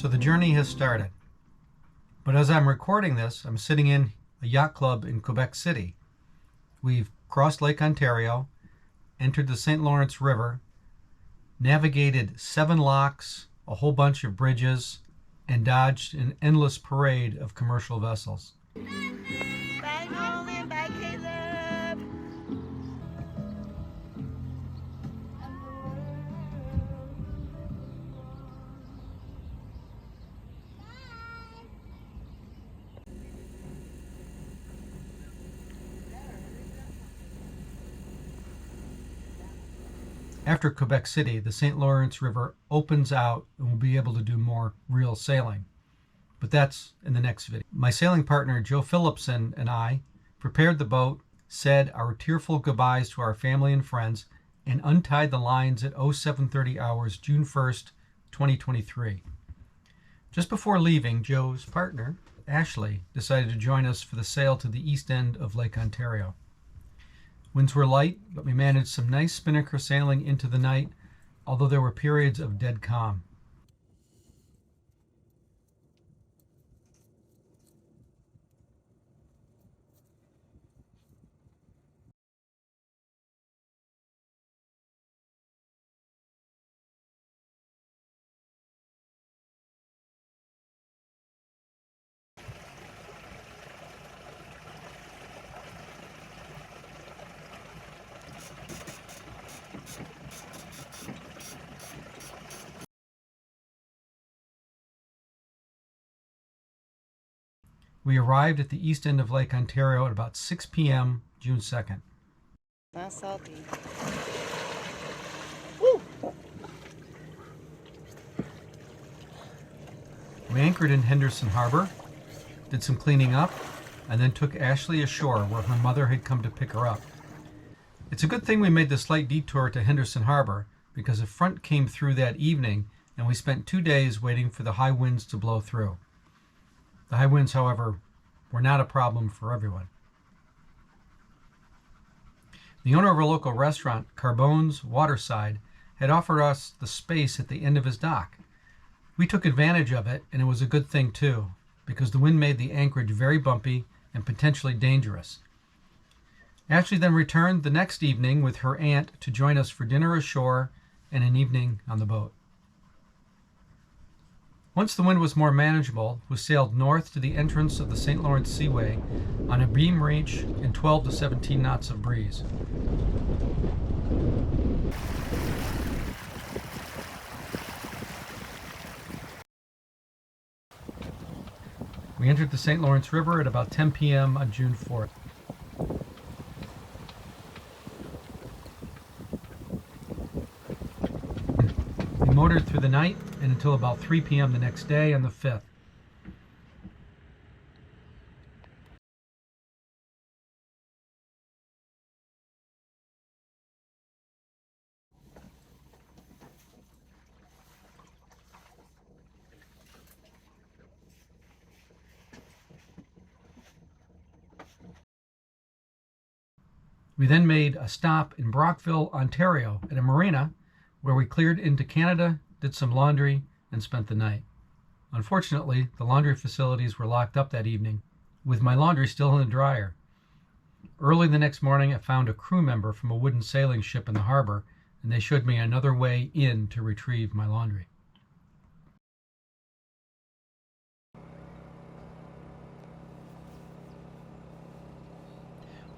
So the journey has started. But as I'm recording this, I'm sitting in a yacht club in Quebec City. We've crossed Lake Ontario, entered the St. Lawrence River, navigated 7 locks, a whole bunch of bridges, and dodged an endless parade of commercial vessels. Bye, Nolan. Bye, Caleb. After Quebec City, the St. Lawrence River opens out and we'll be able to do more real sailing. But that's in the next video. My sailing partner, Joe Phillipson, and I prepared the boat, said our tearful goodbyes to our family and friends, and untied the lines at 0730 hours, June 1st, 2023. Just before leaving, Joe's partner, Ashley, decided to join us for the sail to the east end of Lake Ontario. Winds were light, but we managed some nice spinnaker sailing into the night, although there were periods of dead calm. We arrived at the east end of Lake Ontario at about 6 p.m. June 2nd. Not salty. Woo! We anchored in Henderson Harbor, did some cleaning up, and then took Ashley ashore where her mother had come to pick her up. It's a good thing we made the slight detour to Henderson Harbor because a front came through that evening and we spent 2 days waiting for the high winds to blow through. The high winds, however, were not a problem for everyone. The owner of a local restaurant, Carbone's Waterside, had offered us the space at the end of his dock. We took advantage of it, and it was a good thing too, because the wind made the anchorage very bumpy and potentially dangerous. Ashley then returned the next evening with her aunt to join us for dinner ashore and an evening on the boat. Once the wind was more manageable, we sailed north to the entrance of the St. Lawrence Seaway on a beam reach and 12 to 17 knots of breeze. We entered the St. Lawrence River at about 10 p.m. on June 4th. We motored through the night and until about 3 p.m. the next day on the 5th. We then made a stop in Brockville, Ontario at a marina where we cleared into Canada, did some laundry, and spent the night. Unfortunately, the laundry facilities were locked up that evening, with my laundry still in the dryer. Early the next morning, I found a crew member from a wooden sailing ship in the harbor, and they showed me another way in to retrieve my laundry.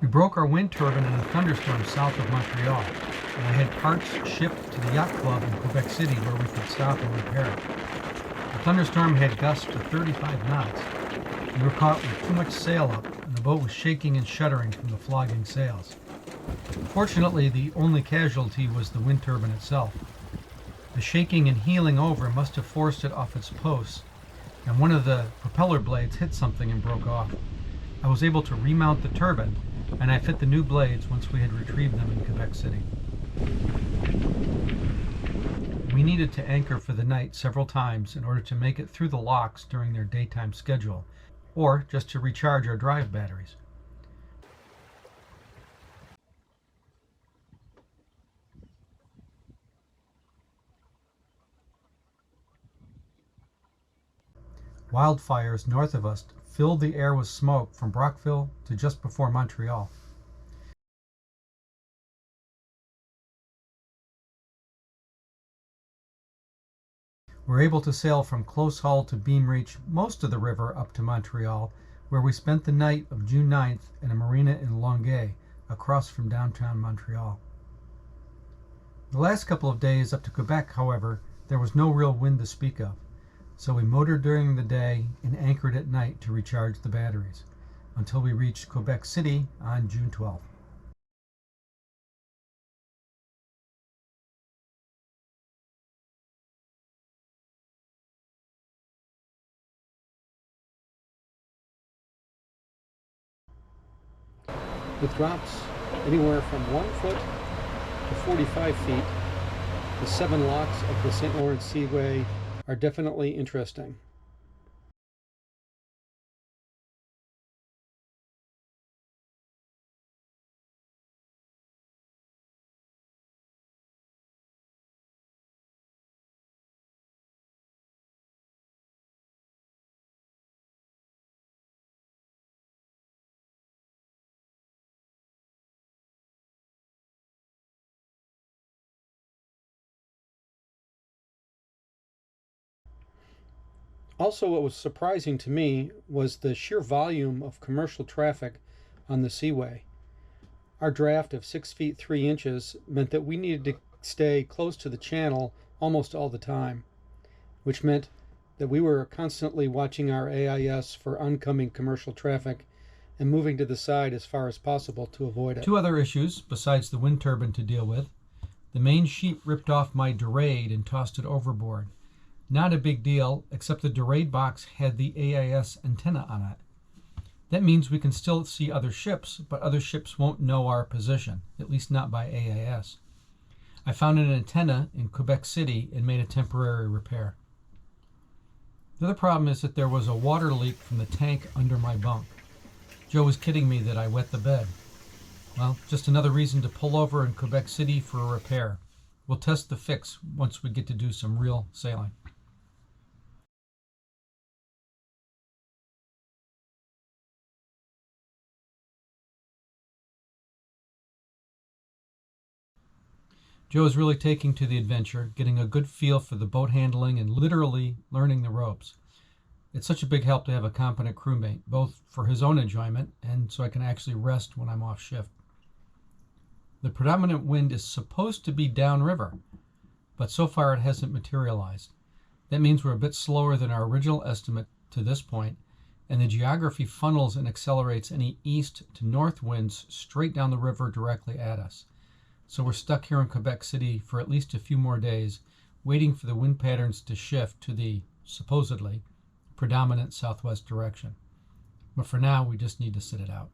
We broke our wind turbine in a thunderstorm south of Montreal, and I had parts shipped to the yacht club in Quebec City where we could stop and repair it. The thunderstorm had gusts to 35 knots. We were caught with too much sail up, and the boat was shaking and shuddering from the flogging sails. Fortunately, the only casualty was the wind turbine itself. The shaking and heeling over must have forced it off its posts, and one of the propeller blades hit something and broke off. I was able to remount the turbine, and I fit the new blades once we had retrieved them in Quebec City. We needed to anchor for the night several times in order to make it through the locks during their daytime schedule, or just to recharge our drive batteries. Wildfires north of us filled the air with smoke from Brockville to just before Montreal. We were able to sail from Close Hull to Beam Reach most of the river up to Montreal, where we spent the night of June 9th in a marina in Longueuil, across from downtown Montreal. The last couple of days up to Quebec, however, there was no real wind to speak of, so we motored during the day and anchored at night to recharge the batteries, until we reached Quebec City on June 12th. With drops anywhere from 1 foot to 45 feet, the 7 locks of the St. Lawrence Seaway are definitely interesting. Also, what was surprising to me was the sheer volume of commercial traffic on the Seaway. Our draft of 6 feet 3 inches meant that we needed to stay close to the channel almost all the time, which meant that we were constantly watching our AIS for oncoming commercial traffic and moving to the side as far as possible to avoid it. 2 other issues besides the wind turbine to deal with. The main sheet ripped off my dorade and tossed it overboard. Not a big deal, except the dorade box had the AIS antenna on it. That means we can still see other ships, but other ships won't know our position, at least not by AIS. I found an antenna in Quebec City and made a temporary repair. The other problem is that there was a water leak from the tank under my bunk. Joe was kidding me that I wet the bed. Well, just another reason to pull over in Quebec City for a repair. We'll test the fix once we get to do some real sailing. Joe is really taking to the adventure, getting a good feel for the boat handling and literally learning the ropes. It's such a big help to have a competent crewmate, both for his own enjoyment and so I can actually rest when I'm off shift. The predominant wind is supposed to be downriver, but so far it hasn't materialized. That means we're a bit slower than our original estimate to this point, and the geography funnels and accelerates any east to north winds straight down the river directly at us. So we're stuck here in Quebec City for at least a few more days, waiting for the wind patterns to shift to the, supposedly, predominant southwest direction. But for now, we just need to sit it out.